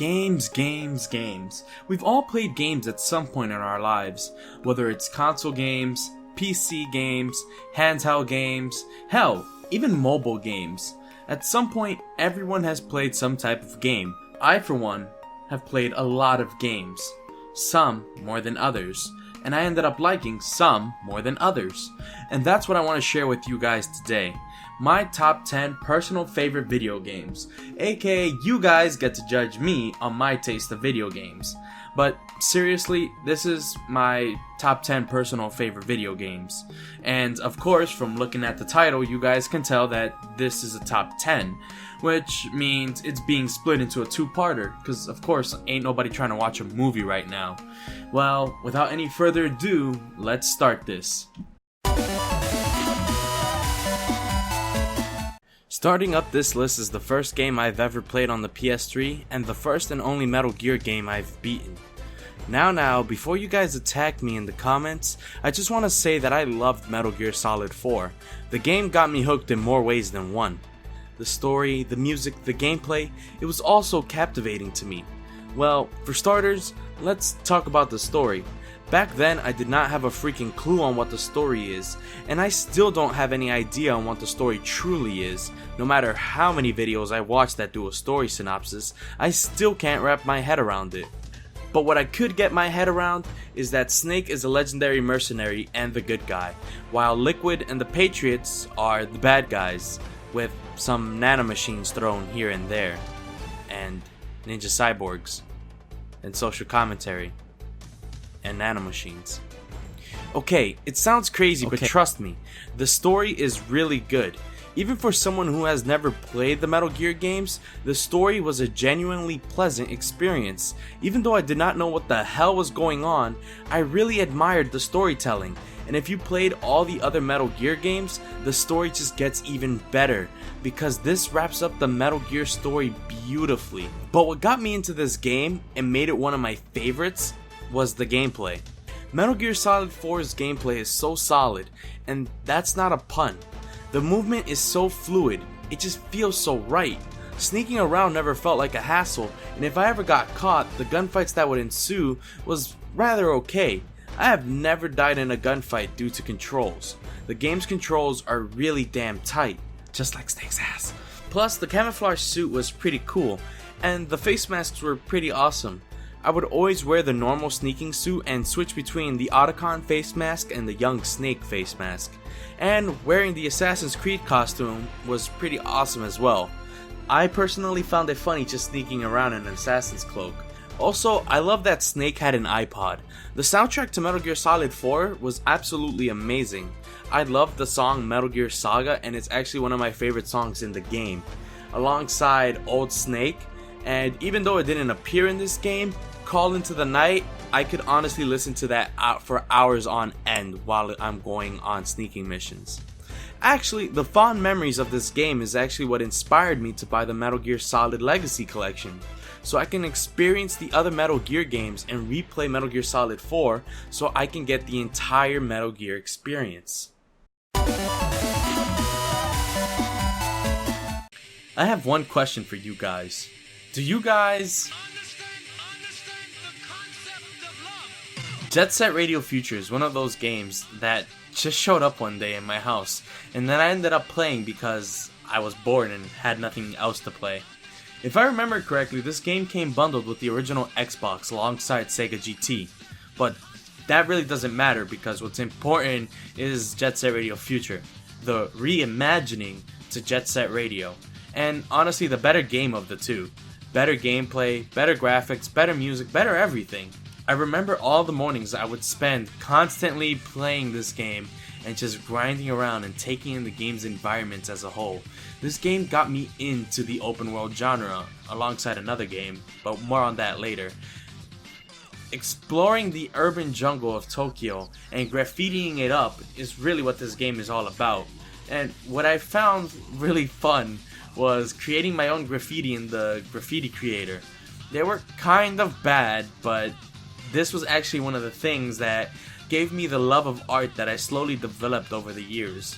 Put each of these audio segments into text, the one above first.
Games. We've all played games at some point in our lives, whether it's console games, PC games, handheld games, hell, even mobile games. At some point, everyone has played some type of game. I, for one, have played a lot of games, some more than others, and I ended up liking some more than others. And that's what I want to share with you guys today. My top 10 personal favorite video games, aka you guys get to judge me on my taste of video games. But seriously, this is my top 10 personal favorite video games. And of course, from looking at the title, you guys can tell that this is a top 10, which means it's being split into a two-parter, because of course, ain't nobody trying to watch a movie right now. Well, without any further ado, let's start this. Starting up this list is the first game I've ever played on the PS3 and the first and only Metal Gear game I've beaten. Now, before you guys attack me in the comments, I just want to say that I loved Metal Gear Solid 4. The game got me hooked in more ways than one. The story, the music, the gameplay, it was all so captivating to me. Well, for starters, let's talk about the story. Back then, I did not have a freaking clue on what the story is, and I still don't have any idea on what the story truly is. No matter how many videos I watch that do a story synopsis, I still can't wrap my head around it. But what I could get my head around is that Snake is a legendary mercenary and the good guy, while Liquid and the Patriots are the bad guys, with some nanomachines thrown here and there, and ninja cyborgs, and social commentary, and nanomachines. Okay, it sounds crazy, but trust me, the story is really good. Even for someone who has never played the Metal Gear games, the story was a genuinely pleasant experience. Even though I did not know what the hell was going on, I really admired the storytelling. And if you played all the other Metal Gear games, the story just gets even better, because this wraps up the Metal Gear story beautifully. But what got me into this game and made it one of my favorites was the gameplay. Metal Gear Solid 4's gameplay is so solid, and that's not a pun. The movement is so fluid, it just feels so right. Sneaking around never felt like a hassle, and if I ever got caught, the gunfights that would ensue was rather okay. I have never died in a gunfight due to controls. The game's controls are really damn tight, just like Snake's ass. Plus, the camouflage suit was pretty cool, and the face masks were pretty awesome. I would always wear the normal sneaking suit and switch between the Otacon face mask and the young Snake face mask. And wearing the Assassin's Creed costume was pretty awesome as well. I personally found it funny just sneaking around in an assassin's cloak. Also, I love that Snake had an iPod. The soundtrack to Metal Gear Solid 4 was absolutely amazing. I loved the song Metal Gear Saga, and it's actually one of my favorite songs in the game, alongside Old Snake. And even though it didn't appear in this game, Call Into the Night, I could honestly listen to that for hours on end while I'm going on sneaking missions. Actually, the fond memories of this game is actually what inspired me to buy the Metal Gear Solid Legacy Collection, so I can experience the other Metal Gear games and replay Metal Gear Solid 4 so I can get the entire Metal Gear experience. I have one question for you guys. Do you guys... Jet Set Radio Future is one of those games that just showed up one day in my house, and then I ended up playing because I was bored and had nothing else to play. If I remember correctly, this game came bundled with the original Xbox alongside Sega GT, but that really doesn't matter because what's important is Jet Set Radio Future, the reimagining to Jet Set Radio, and honestly the better game of the two. Better gameplay, better graphics, better music, better everything. I remember all the mornings I would spend constantly playing this game and just grinding around and taking in the game's environments as a whole. This game got me into the open world genre alongside another game, but more on that later. Exploring the urban jungle of Tokyo and graffitiing it up is really what this game is all about. And what I found really fun was creating my own graffiti in the Graffiti Creator. They were kind of bad, but this was actually one of the things that gave me the love of art that I slowly developed over the years.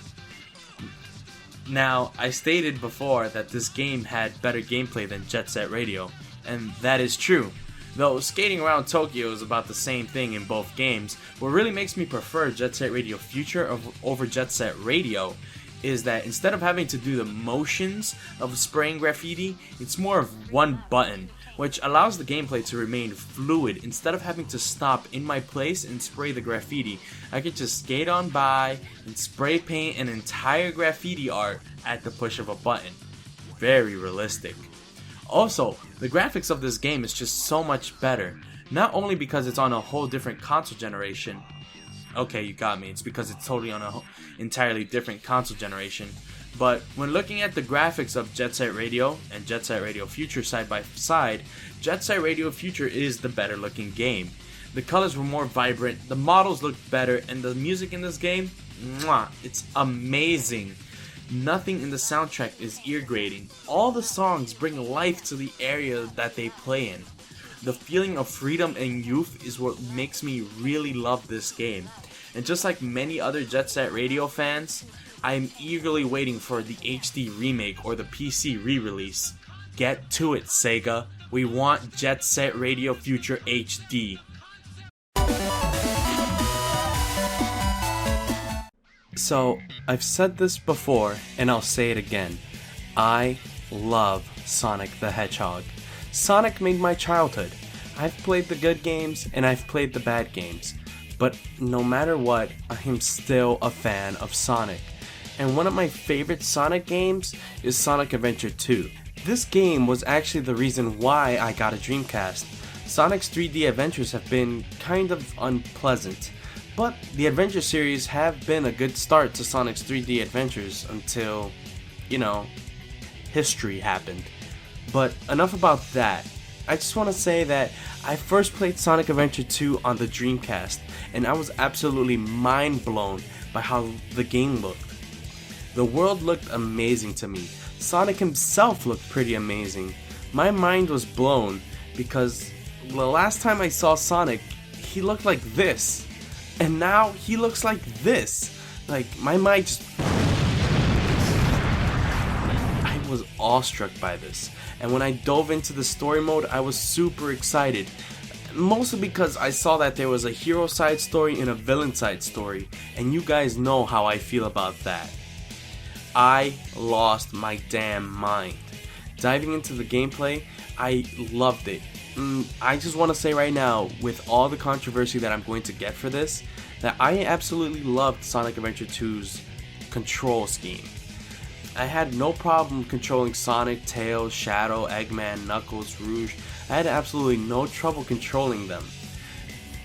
Now, I stated before that this game had better gameplay than Jet Set Radio, and that is true. Though skating around Tokyo is about the same thing in both games, what really makes me prefer Jet Set Radio Future over Jet Set Radio is that instead of having to do the motions of spraying graffiti, it's more of one button, which allows the gameplay to remain fluid. Instead of having to stop in my place and spray the graffiti, I could just skate on by and spray paint an entire graffiti art at the push of a button. Very realistic. Also, the graphics of this game is just so much better, not only because it's on a whole different console generation. Okay, you got me, it's because it's totally on a entirely different console generation. But when looking at the graphics of Jet Set Radio and Jet Set Radio Future side by side, Jet Set Radio Future is the better looking game. The colors were more vibrant, the models looked better, and the music in this game, mwah, it's amazing. Nothing in the soundtrack is ear grating. All the songs bring life to the area that they play in. The feeling of freedom and youth is what makes me really love this game. And just like many other Jet Set Radio fans, I am eagerly waiting for the HD remake or the PC re-release. Get to it, Sega. We want Jet Set Radio Future HD. So, I've said this before, and I'll say it again. I love Sonic the Hedgehog. Sonic made my childhood. I've played the good games, and I've played the bad games. But no matter what, I am still a fan of Sonic. And one of my favorite Sonic games is Sonic Adventure 2. This game was actually the reason why I got a Dreamcast. Sonic's 3D adventures have been kind of unpleasant, but the adventure series have been a good start to Sonic's 3D adventures until, history happened. But enough about that. I just want to say that I first played Sonic Adventure 2 on the Dreamcast, and I was absolutely mind blown by how the game looked. The world looked amazing to me. Sonic himself looked pretty amazing. My mind was blown because the last time I saw Sonic, he looked like this. And now he looks like this. Like, my mind just... I was awestruck by this. And when I dove into the story mode, I was super excited. Mostly because I saw that there was a hero side story and a villain side story. And you guys know how I feel about that. I lost my damn mind. Diving into the gameplay, I loved it. I just want to say right now, with all the controversy that I'm going to get for this, that I absolutely loved Sonic Adventure 2's control scheme. I had no problem controlling Sonic, Tails, Shadow, Eggman, Knuckles, Rouge. I had absolutely no trouble controlling them.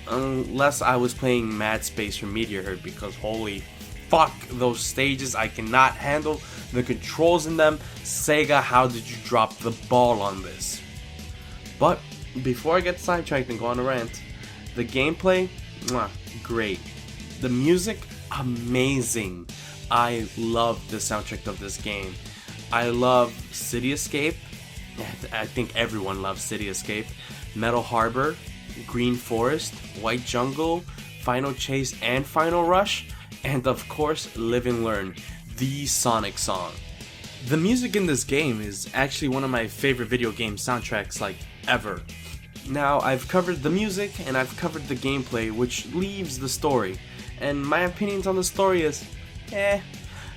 Unless I was playing Mad Space or Meteor Herd, because holy fuck, those stages, I cannot handle the controls in them. Sega, how did you drop the ball on this? But before I get sidetracked and go on a rant, the gameplay, great. The music, amazing. I love the soundtrack of this game. I love City Escape. I think everyone loves City Escape. Metal Harbor, Green Forest, White Jungle, Final Chase and Final Rush, and of course Live and Learn, the Sonic song. The music in this game is actually one of my favorite video game soundtracks ever. Now, I've covered the music and I've covered the gameplay, which leaves the story. And my opinions on the story is,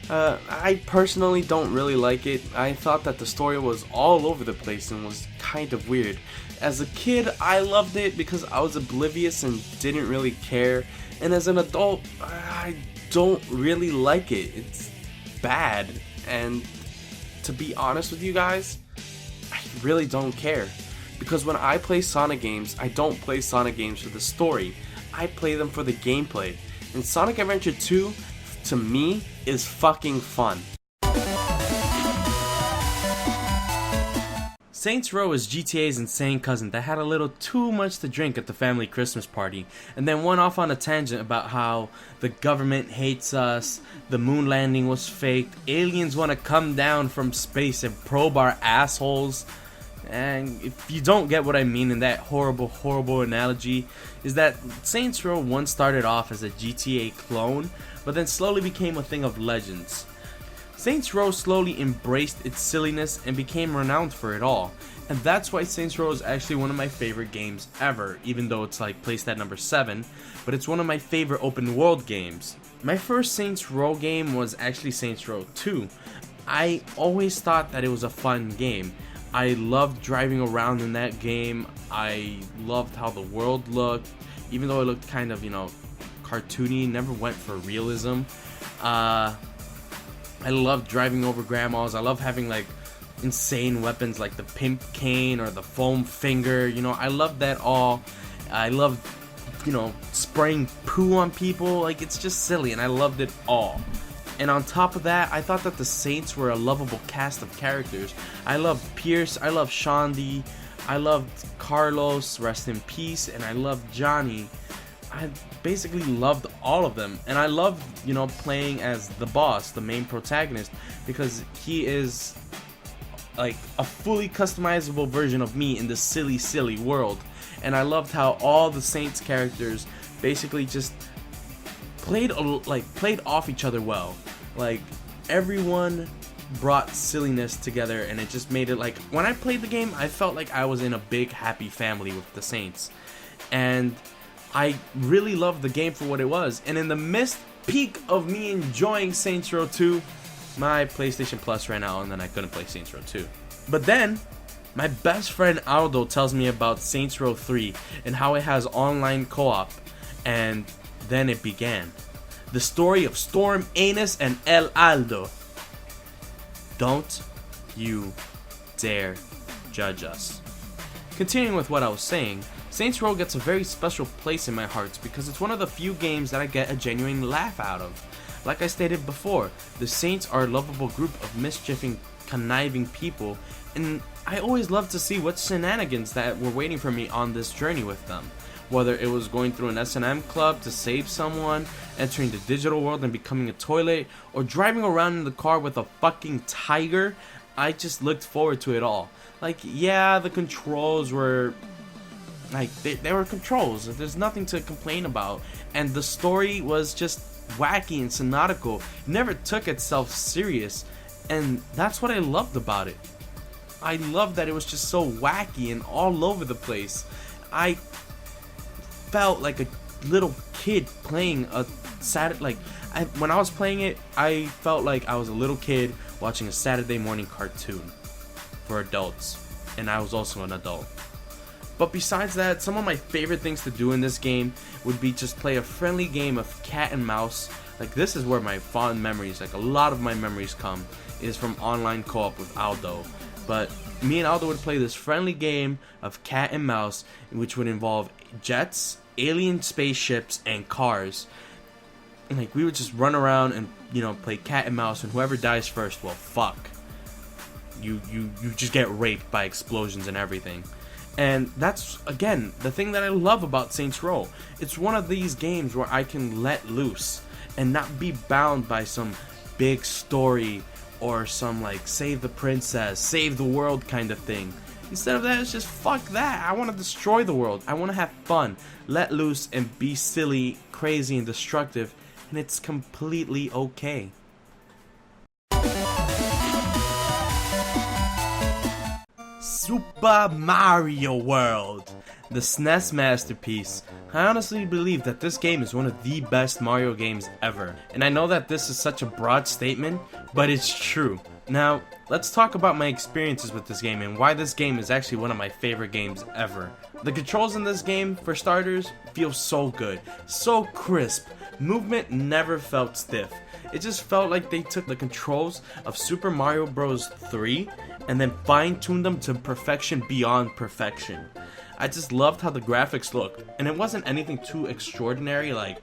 I personally don't really like it. I thought that the story was all over the place and was kind of weird. As a kid, I loved it because I was oblivious and didn't really care. And as an adult, I don't really like it. It's bad. And to be honest with you guys, I really don't care. Because when I play Sonic games, I don't play Sonic games for the story. I play them for the gameplay. And Sonic Adventure 2, to me, is fucking fun. Saints Row is GTA's insane cousin that had a little too much to drink at the family Christmas party, and then went off on a tangent about how the government hates us, the moon landing was faked, aliens want to come down from space and probe our assholes. And if you don't get what I mean in that horrible analogy, is that Saints Row once started off as a GTA clone, but then slowly became a thing of legends. Saints Row slowly embraced its silliness and became renowned for it all, And that's why Saints Row is actually one of my favorite games ever, even though it's like placed at number 7, but it's one of my favorite open world games. My first Saints Row game was actually Saints Row 2. I always thought that it was a fun game. I loved driving around in that game. I loved how the world looked, even though it looked kind of, cartoony, never went for realism. I loved driving over grandmas. I love having like insane weapons like the pimp cane or the foam finger. I loved that all. I loved, spraying poo on people. Like, it's just silly, and I loved it all. And on top of that, I thought that the Saints were a lovable cast of characters. I loved Pierce, I loved Shandy, I loved Carlos, rest in peace, and I loved Johnny. I basically loved all of them. And I loved, playing as the boss, the main protagonist, because he is like a fully customizable version of me in this silly world. And I loved how all the Saints characters basically just played off each other well. Like, everyone brought silliness together, and it just made it like, when I played the game, I felt like I was in a big happy family with the Saints. And I really loved the game for what it was. And in the peak of me enjoying Saints Row 2, my PlayStation Plus ran out, and then I couldn't play Saints Row 2. But then my best friend Aldo tells me about Saints Row 3 and how it has online co-op, and then it began. The story of Storm, Anus, and El Aldo. Don't you dare judge us. Continuing with what I was saying, Saints Row gets a very special place in my heart because it's one of the few games that I get a genuine laugh out of. Like I stated before, the Saints are a lovable group of mischieving, conniving people, and I always love to see what shenanigans that were waiting for me on this journey with them. Whether it was going through an S&M club to save someone, entering the digital world and becoming a toilet, or driving around in the car with a fucking tiger, I just looked forward to it all. Like, yeah, the controls were like, they were controls. There's nothing to complain about. And the story was just wacky and synodical. It never took itself serious. And that's what I loved about it. I loved that it was just so wacky and all over the place. I felt like a little kid playing a when I was playing it, I felt like I was a little kid watching a Saturday morning cartoon for adults, and I was also an adult. But besides that, some of my favorite things to do in this game would be just play a friendly game of cat and mouse. Like, this is where my fond memories, like a lot of my memories come, is from online co-op with Aldo. But me and Aldo would play this friendly game of cat and mouse, which would involve jets, alien spaceships, and cars. And like, we would just run around and, play cat and mouse, and whoever dies first, well, fuck. You just get raped by explosions and everything. And that's, again, the thing that I love about Saints Row. It's one of these games where I can let loose and not be bound by some big story or some like save the princess, save the world kind of thing. Instead of that, it's just fuck that. I want to destroy the world. I want to have fun, let loose, and be silly, crazy, and destructive, and it's completely okay. Super Mario World, the SNES masterpiece. I honestly believe that this game is one of the best Mario games ever. And I know that this is such a broad statement, but it's true. Now, let's talk about my experiences with this game and why this game is actually one of my favorite games ever. The controls in this game, for starters, feel so good, so crisp. Movement never felt stiff. It just felt like they took the controls of Super Mario Bros. 3 and then fine-tuned them to perfection beyond perfection. I just loved how the graphics looked, and it wasn't anything too extraordinary like,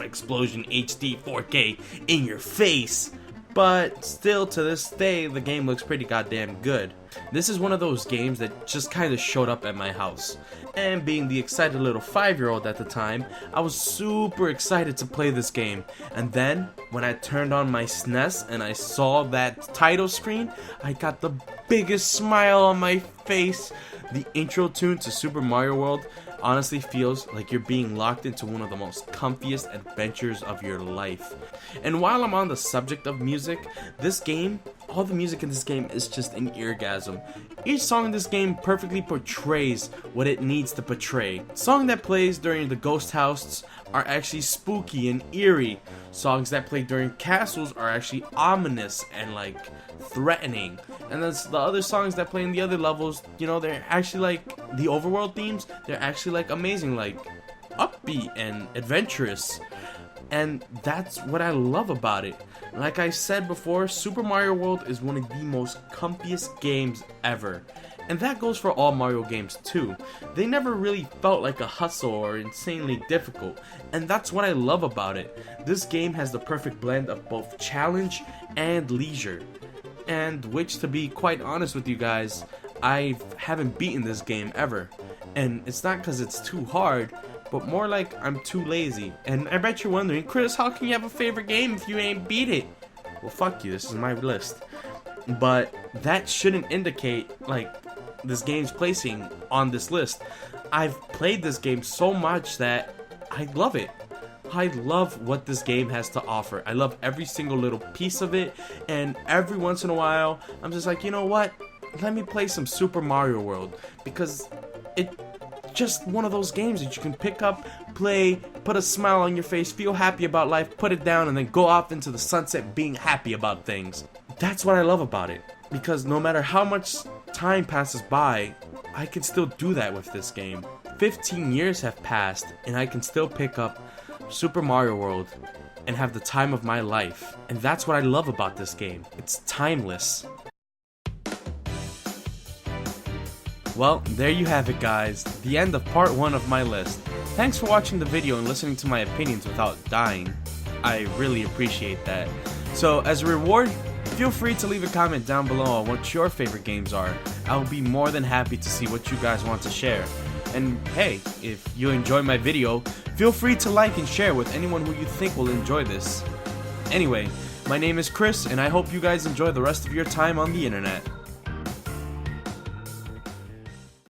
explosion HD 4K in your face. But still, to this day, the game looks pretty goddamn good. This is one of those games that just kind of showed up at my house. And being the excited little 5-year-old at the time, I was super excited to play this game. And then, when I turned on my SNES and I saw that title screen, I got the biggest smile on my face. The intro tune to Super Mario World honestly feels like you're being locked into one of the most comfiest adventures of your life. And while I'm on the subject of music, this game all the music in this game is just an eargasm. Each song in this game perfectly portrays what it needs to portray. Songs that plays during the ghost house are actually spooky and eerie. Songs that play during castles are actually ominous and like threatening. And then the other songs that play in the other levels, you know, they're actually like the overworld themes, they're actually like amazing, like upbeat and adventurous. And that's what I love about it. Like I said before, Super Mario World is one of the most comfiest games ever. And that goes for all Mario games too. They never really felt like a hustle or insanely difficult. And that's what I love about it. This game has the perfect blend of both challenge and leisure. And which, to be quite honest with you guys, I haven't beaten this game ever. And it's not because it's too hard, but more like I'm too lazy. And I bet you're wondering, Chris, how can you have a favorite game if you ain't beat it? Well, fuck you, this is my list. But that shouldn't indicate like this game's placing on this list. I've played this game so much that I love it. I love what this game has to offer. I love every single little piece of it, and every once in a while I'm just like, you know what, let me play some Super Mario World, because it's just one of those games that you can pick up, play, put a smile on your face, feel happy about life, put it down, and then go off into the sunset being happy about things. That's what I love about it, because no matter how much time passes by, I can still do that with this game. 15 years have passed and I can still pick up Super Mario World and have the time of my life. And that's what I love about this game. It's timeless. Well, there you have it, guys. The end of part 1 of my list. Thanks for watching the video and listening to my opinions without dying. I really appreciate that. So as a reward, feel free to leave a comment down below on what your favorite games are. I will be more than happy to see what you guys want to share. And hey, if you enjoy my video, feel free to like and share with anyone who you think will enjoy this. Anyway, my name is Chris, and I hope you guys enjoy the rest of your time on the internet.